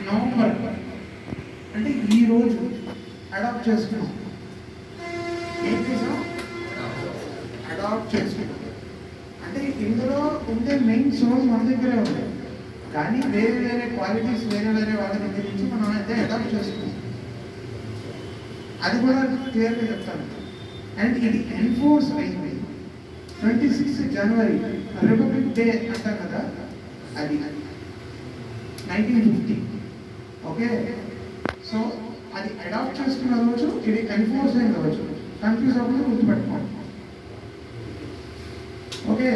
November అంటే ఈ రోజు అడాప్ట్ చేసుకున్నాం. ఏం చేసాం? అడాప్ట్ చేసుకున్నాం. అంటే ఇందులో ఉండే మెయిన్ సోర్స్ మన దగ్గరే ఉంది, కానీ వేరే వేరే క్వాలిటీస్ వేరే వేరే వాళ్ళ దగ్గర నుంచి మనం అయితే అడాప్ట్ చేసుకున్నాం. అది కూడా క్లియర్గా చెప్తాను. అండ్ ఇది ఎన్ఫోర్స్ అయింది 26 జనవరి రిపబ్లిక్ డే అంటాం కదా, అది 1950. ఓకే, సో అది అడాప్ట్ చేసుకున్న రోజు, ఇది ఎన్ఫోర్స్ అయిన రోజు. కన్ఫ్యూజ్ అవ్వకుండా గుర్తుపెట్టుకోండి. ఓకే,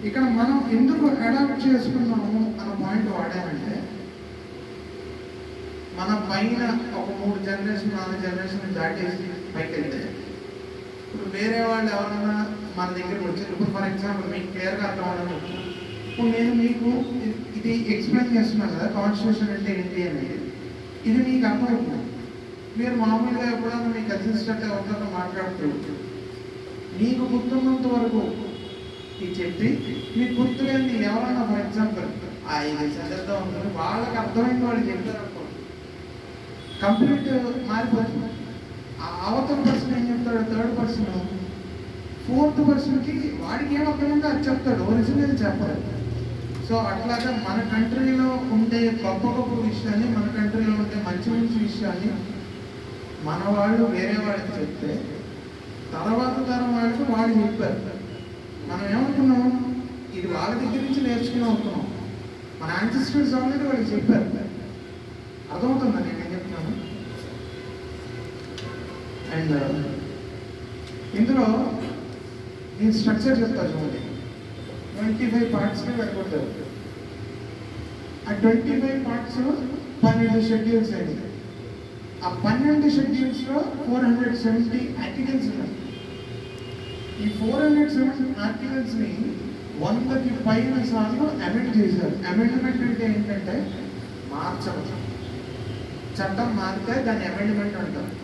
ఇక్కడ మనం ఎందుకు అడాప్ట్ చేసుకున్నాము అన్న పాయింట్ వాడానంటే, మన పైన ఒక 3 జనరేషన్ 4 జనరేషన్ దాటేసి పైకి వెళ్తే, ఇప్పుడు వేరే వాళ్ళు ఎవరైనా మన దగ్గరకు వచ్చారు. ఇప్పుడు ఫర్ ఎగ్జాంపుల్ మీకు క్లియర్గా అర్థం అవ్వాలని, ఇప్పుడు నేను మీకు ఇది ఎక్స్ప్లెయిన్ చేస్తున్నాను కదా, కాన్స్టిట్యూషన్ అంటే ఏంటి అనేది. ఇది మీకు అర్థమవుతుంది. మీరు మామూలుగా ఎప్పుడైనా మీ కన్సిస్టెంట్ ఎవరితో మాట్లాడుతూ మీకు గుర్తున్నంత వరకు ఇది చెప్పి, మీకు గుర్తులేని ఎవరైనా ఫర్ ఎగ్జాంపుల్ ఇది చదువుతూ ఉంటుంది, వాళ్ళకి అర్థమైన వాళ్ళు చెప్తారు, కంప్లీట్ మారిపోతుంది. ఆ అవతల పర్సన్ ఏం చెప్తాడు, థర్డ్ పర్సన్ ఫోర్త్ పర్సన్కి వాడికి ఏం అర్థమైందో అది చెప్తాడు, ఒరిజినల్ చెప్పాలి. సో అట్లాగా మన కంట్రీలో ఉండే గొప్ప గొప్ప విషయాన్ని, మన కంట్రీలో ఉండే మంచి మంచి విషయాన్ని మన వాళ్ళు వేరే వాళ్ళకి చెప్తే, తర్వాత తరం వాళ్ళకి వాళ్ళు చెప్పారు. మనం ఏమనుకున్నాం, ఇది వాళ్ళ దగ్గర నుంచి నేర్చుకుని అవుతున్నాం. మన యాన్సిస్టర్స్ ఆల్రెడీ వాళ్ళకి చెప్పారు. అర్థమవుతుందా నేను ఏం చెప్తున్నాను? అండ్ ఇందులో నేను స్ట్రక్చర్ చెప్తా చూడండి. 25 పార్ట్స్గా కట్టుకుంటారు. ఆ 25 పార్ట్స్ 12 షెడ్యూల్స్ అయింది. ఆ 12 షెడ్యూల్స్లో 470 ఆర్టికల్స్ ఉన్నాయి. ఈ 470 ఆర్టికల్స్ని 100కి పైన సార్లు అమెండ్ చేశారు. అమెండ్మెంట్ అంటే ఏంటంటే మార్చడం. చట్టం మారితే దాన్ని అమెండ్మెంట్ అంటారు.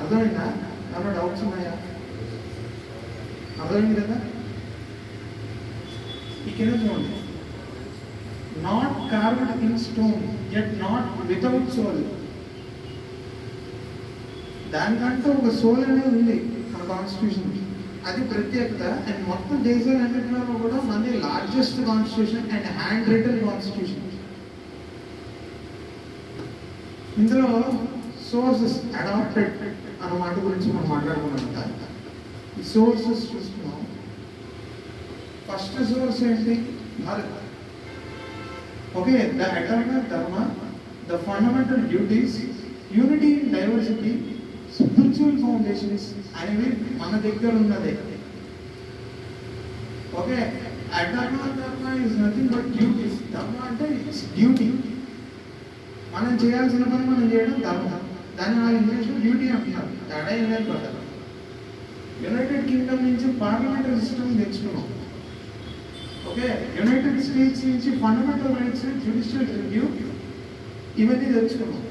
అర్థమైందా? ఏమైనా డౌట్స్ ఉన్నాయా? అర్థమైంది కదా? ఈ కింద చూడండి, not carved in stone yet not without soul. దానికంటే ఒక సోల్ అనేది ఉంది మన కాన్స్టిట్యూషన్. అది ప్రత్యేకత. అండ్ మొత్తం దేశాలన్నింటిలో కూడా మనది largest constitution and hand written constitution. ఇందులో సోర్సెస్ అడాప్టెడ్ అన్న మాట గురించి మనం మాట్లాడుకున్నాం. ఈ సోర్సెస్ చూస్తున్నాం. ఫస్ట్ సోర్స్ ఏంటి? భారత్. ఓకే, ద ఎటర్నల్ ధర్మ, the fundamental duties, unity in diversity, spiritual foundations అనేవి మన దగ్గర ఉన్నదే. ఓకే, ఎటర్నల్ ధర్మ ఇస్ నథింగ్ బట్ డ్యూటీస్. ధర్మ అంటే ఇట్స్ డ్యూటీ. మనం చేయాల్సిన పని మనం చేయడం ధర్మ. దాన్ని వాళ్ళు ఇంగ్లీష్లో డ్యూటీ అంటున్నారు. తేడా ఏం లేదు కదా. యునైటెడ్ కింగ్డమ్ నుంచి పార్లమెంటరీ సిస్టమ్ తెచ్చుకున్నాం. ఓకే, యునైటెడ్ స్టేట్స్ నుంచి ఫండమెంటల్ రైట్స్, జ్యుడిషియల్ రివ్యూ ఇవన్నీ తెచ్చుకున్నాం.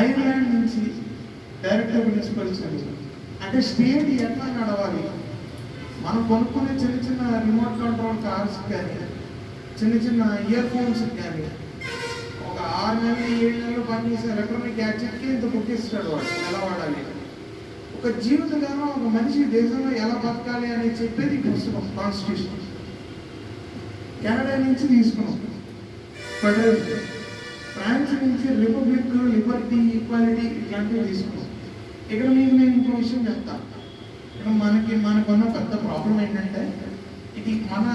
ఐర్లాండ్ నుంచి డైరెక్టర్ ప్రిన్సిపల్స్ అంటే స్టేట్ ఎట్లా నడవాలి. మనం కొనుక్కునే చిన్న చిన్న రిమోట్ కంట్రోల్ కార్స్ కానీ, చిన్న చిన్న ఇయర్ ఫోన్స్ కానీ, ఒక 6 నెలలు 7 నెలలు పనిచేసే ఎలక్ట్రానిక్ గ్యాడ్జెట్కి ఇంత బుక్ ఇస్తాడు వాడు ఎలా వాడాలి. ఒక జీవితకాలం ఒక మనిషి దేశంలో ఎలా బతకాలి అని చెప్పేది పుస్తకం కాన్స్టిట్యూషన్. కెనడా నుంచి తీసుకున్నాం ఫెడరల్, ఫ్రాన్స్ నుంచి రిపబ్లిక్, లిబర్టీ, ఈక్వాలిటీ ఇట్లాంటివి తీసుకున్నాం. ఇక్కడ మీకు నేను ఇంకో విషయం చెప్తాను. ఇక్కడ మనకున్న పెద్ద ప్రాబ్లం ఏంటంటే, ఇది మన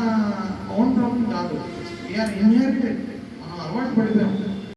ఓన్ ప్రాబ్లం కాదు. We are inherited. మనం అలవాటు పడిపోయాం.